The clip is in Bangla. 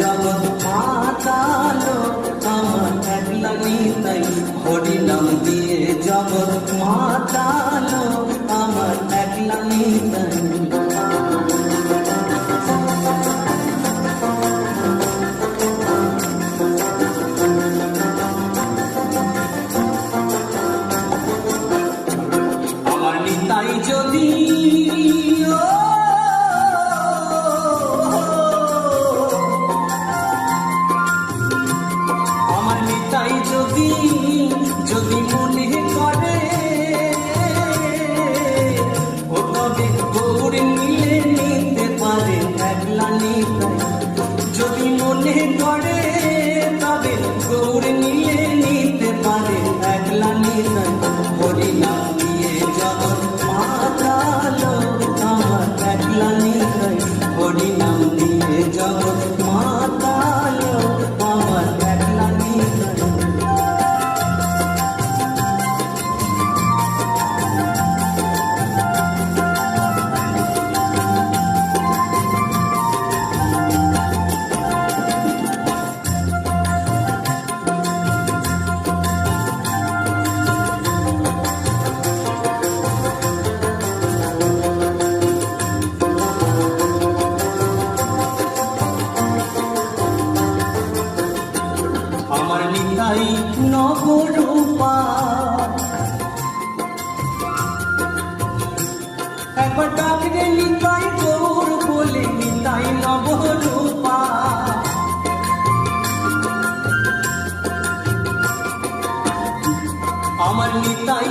জগৎ মাতালো আমার একলা নিতাই, হরিনাম দিয়ে জগৎ মাতালো আমার একলা নিতাই। আমার নিতাই যদি যদি মনে করে ও তবে গৌর মিলে নিতে পারে একলা নিতাই। যদি মনে করে তবে গৌর মিলে নিতে পারে একলা নিতাই। হরিনাম দিয়ে জগৎ মাতালো আমার একলা নিতাই, হরিনাম দিয়ে জগৎ মাতালো আমার একলা নিতাই। আমার নিতাই নবরূপা, একবার ডাকরে নিতাই গৌর বলে নিতাই নবরূপা। আমার নিতাই